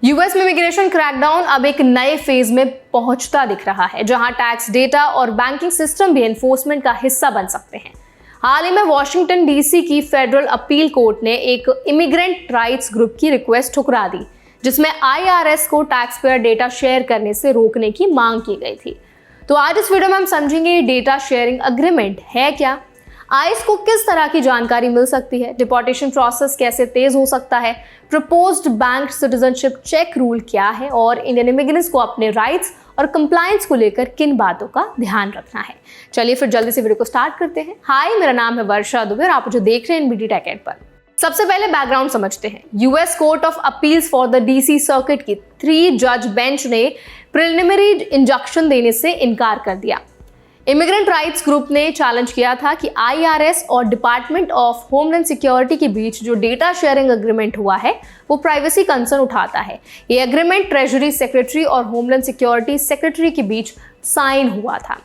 US में immigration crackdown अब एक नए फेज में पहुंचता दिख रहा है, जहां टैक्स डेटा और बैंकिंग सिस्टम भी एनफोर्समेंट का हिस्सा बन सकते हैं। हाल ही में वॉशिंगटन डीसी की फेडरल अपील कोर्ट ने एक इमिग्रेंट राइट्स ग्रुप की रिक्वेस्ट ठुकरा दी, जिसमें आईआरएस को टैक्स पेयर डेटा शेयर करने से रोकने की मांग की गई थी। तो आज इस वीडियो में हम समझेंगे ये डेटा शेयरिंग एग्रीमेंट है क्या, आईएस को किस तरह की जानकारी मिल सकती है, डिपोर्टेशन प्रोसेस कैसे तेज हो सकता है, proposed bank citizenship check rule क्या है और इंडियन इमिग्रेंट्स को अपने राइट्स और कंप्लायंस को लेकर किन बातों का ध्यान रखना है। चलिए फिर जल्दी से वीडियो को स्टार्ट करते हैं। हाय, मेरा नाम है वर्षा दुबे और आप जो देख रहे हैं एनबीटी टेक एड पर। सबसे पहले बैकग्राउंड समझते हैं। US court of appeals for the DC circuit की 3 जज बेंच ने प्रिलिमिनरी इंजंक्शन देने से इनकार कर दिया। इमिग्रेंट राइट्स ग्रुप ने चैलेंज किया था कि आईआरएस और डिपार्टमेंट ऑफ होमलैंड सिक्योरिटी के बीच जो डेटा शेयरिंग एग्रीमेंट हुआ है वो प्राइवेसी कंसर्न उठाता है। ये एग्रीमेंट ट्रेजरी सेक्रेटरी और होमलैंड सिक्योरिटी सेक्रेटरी के बीच साइन हुआ था।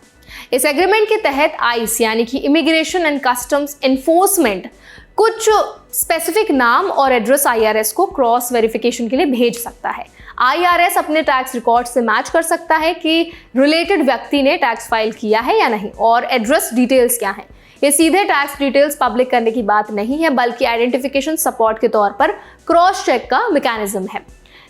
इस एग्रीमेंट के तहत आईस यानी कि इमिग्रेशन एंड कस्टम्स एनफोर्समेंट कुछ स्पेसिफिक नाम और एड्रेस आईआरएस को क्रॉस वेरिफिकेशन के लिए भेज सकता है। आईआरएस अपने टैक्स रिकॉर्ड से मैच कर सकता है कि रिलेटेड व्यक्ति ने टैक्स फाइल किया है या नहीं और एड्रेस डिटेल्स क्या हैं। ये सीधे टैक्स डिटेल्स पब्लिक करने की बात नहीं है, बल्कि आइडेंटिफिकेशन सपोर्ट के तौर पर क्रॉस चेक का मैकेनिज्म है।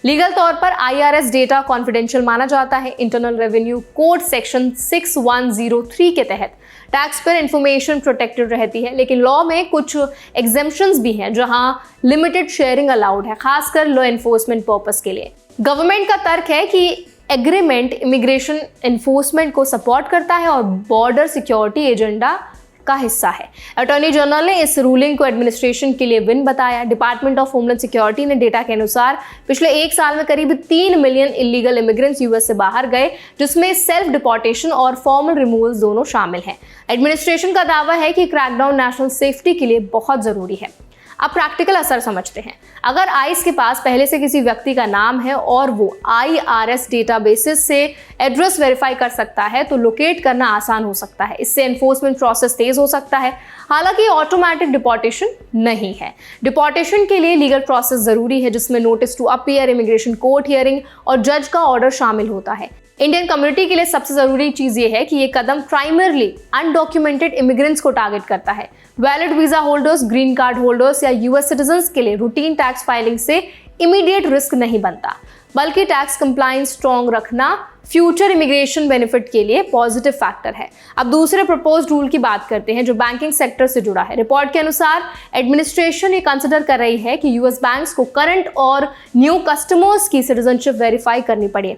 लीगल तौर पर आईआरएस डेटा कॉन्फिडेंशियल माना जाता है। इंटरनल रेवेन्यू कोड सेक्शन 6103 के तहत टैक्स पेयर इंफॉर्मेशन प्रोटेक्टेड रहती है, लेकिन लॉ में कुछ एग्जेम्पशंस भी हैं जहां लिमिटेड शेयरिंग अलाउड है, खासकर लॉ एनफोर्समेंट पर्पस के लिए। गवर्नमेंट का तर्क है कि एग्रीमेंट इमिग्रेशन एनफोर्समेंट को सपोर्ट करता है और बॉर्डर सिक्योरिटी एजेंडा का हिस्सा है। अटॉर्नी जनरल ने इस रूलिंग को एडमिनिस्ट्रेशन के लिए विन बताया। डिपार्टमेंट ऑफ होमलैंड सिक्योरिटी ने डेटा के अनुसार पिछले 1 साल में करीब 3 मिलियन इलीगल इमिग्रेंट्स यूएस से बाहर गए, जिसमें सेल्फ डिपोर्टेशन और फॉर्मल रिमूवल दोनों शामिल हैं। एडमिनिस्ट्रेशन का दावा है कि क्रैकडाउन नेशनल सेफ्टी के लिए बहुत जरूरी है। अब प्रैक्टिकल असर समझते हैं। अगर आईस के पास पहले से किसी व्यक्ति का नाम है और वो आईआरएस डेटाबेसेस से एड्रेस वेरीफाई कर सकता है तो लोकेट करना आसान हो सकता है। इससे एनफोर्समेंट प्रोसेस तेज हो सकता है। हालांकि ऑटोमेटिक डिपोर्टेशन नहीं है। डिपोर्टेशन के लिए लीगल प्रोसेस जरूरी है, जिसमें notice to appear, immigration court hearing और जज का ऑर्डर शामिल होता है। इंडियन कम्युनिटी के लिए सबसे जरूरी चीज ये है कि ये कदम प्राइमरली अनडॉक्यूमेंटेड इमिग्रेंट्स को टारगेट करता है। Valid visa holders, green card holders या यूएस सिटीजन्स के लिए रूटीन टैक्स फाइलिंग से इमीडिएट रिस्क नहीं बनता, बल्कि टैक्स कंप्लायंस स्ट्रॉन्ग रखना फ्यूचर इमिग्रेशन बेनिफिट के लिए पॉजिटिव फैक्टर है। अब दूसरे प्रपोज्ड रूल की बात करते हैं जो बैंकिंग सेक्टर से जुड़ा है। रिपोर्ट के अनुसार एडमिनिस्ट्रेशन ये कंसिडर कर रही है कि यूएस बैंक्स को करंट और न्यू कस्टमर्स की सिटीजनशिप वेरीफाई करनी पड़े।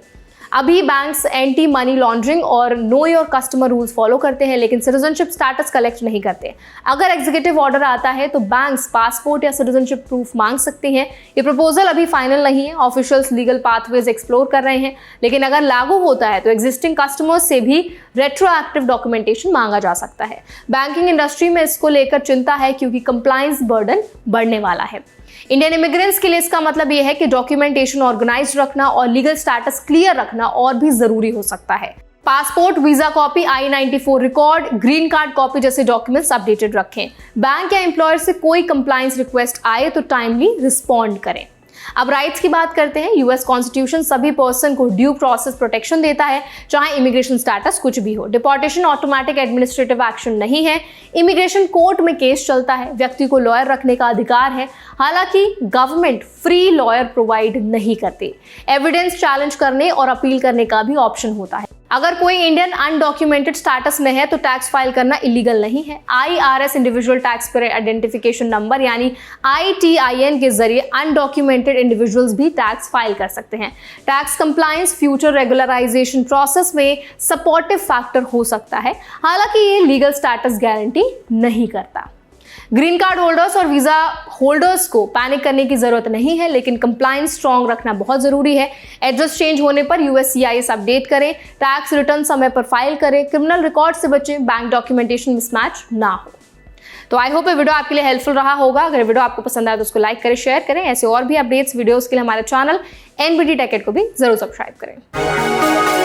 अभी बैंक्स एंटी मनी लॉन्ड्रिंग और know your customer rules follow करते हैं, लेकिन सिटीजनशिप स्टेटस कलेक्ट नहीं करते। अगर एग्जीक्यूटिव ऑर्डर आता है तो बैंक्स पासपोर्ट या सिटीजनशिप प्रूफ मांग सकते हैं। ये प्रपोजल अभी फाइनल नहीं है, ऑफिशियल्स लीगल पाथवेज एक्सप्लोर कर रहे हैं, लेकिन अगर लागू होता है तो एग्जिस्टिंग कस्टमर्स से भी रेट्रोएक्टिव डॉक्यूमेंटेशन मांगा जा सकता है। बैंकिंग इंडस्ट्री में इसको लेकर चिंता है क्योंकि कंप्लायंस बर्डन बढ़ने वाला है। इंडियन इमिग्रेंट्स के लिए इसका मतलब यह है कि डॉक्यूमेंटेशन ऑर्गेनाइज रखना और लीगल स्टेटस क्लियर रखना और भी जरूरी हो सकता है। Passport, visa copy, I-94 record, green card copy जैसे डॉक्यूमेंट्स अपडेटेड रखें। बैंक या एम्प्लॉयर से कोई कंप्लायंस रिक्वेस्ट आए तो टाइमली रिस्पॉन्ड करें। अब राइट्स की बात करते हैं। यूएस कॉन्स्टिट्यूशन सभी पर्सन को ड्यू प्रोसेस प्रोटेक्शन देता है, चाहे इमिग्रेशन स्टेटस कुछ भी हो। डिपोर्टेशन ऑटोमेटिक एडमिनिस्ट्रेटिव एक्शन नहीं है। इमिग्रेशन कोर्ट में केस चलता है। व्यक्ति को लॉयर रखने का अधिकार है। हालांकि गवर्नमेंट फ्री लॉयर प्रोवाइड नहीं करती। एविडेंस चैलेंज करने और अपील करने का भी ऑप्शन होता है। अगर कोई इंडियन अनडॉक्यूमेंटेड स्टेटस में है तो टैक्स फाइल करना इलीगल नहीं है। IRS individual tax payer identification number यानी ITIN के जरिए अनडॉक्यूमेंटेड इंडिविजुअल्स भी टैक्स फाइल कर सकते हैं। Tax compliance future regularisation process में सपोर्टिव फैक्टर हो सकता है, हालांकि ये लीगल स्टेटस गारंटी नहीं करता। ग्रीन कार्ड होल्डर्स और वीजा होल्डर्स को पैनिक करने की जरूरत नहीं है, लेकिन कंप्लायंस स्ट्रॉन्ग रखना बहुत जरूरी है। एड्रेस चेंज होने पर USCIS अपडेट करें, टैक्स रिटर्न समय पर फाइल करें, क्रिमिनल रिकॉर्ड से बचें, बैंक डॉक्यूमेंटेशन मिसमैच ना हो। तो आई होप ये वीडियो आपके लिए हेल्पफुल रहा होगा। अगर वीडियो आपको पसंद आया तो उसको लाइक करें, शेयर करें। ऐसे और भी अपडेट्स वीडियोस के लिए हमारे चैनल एनबीटी टेक एड को भी जरूर सब्सक्राइब करें।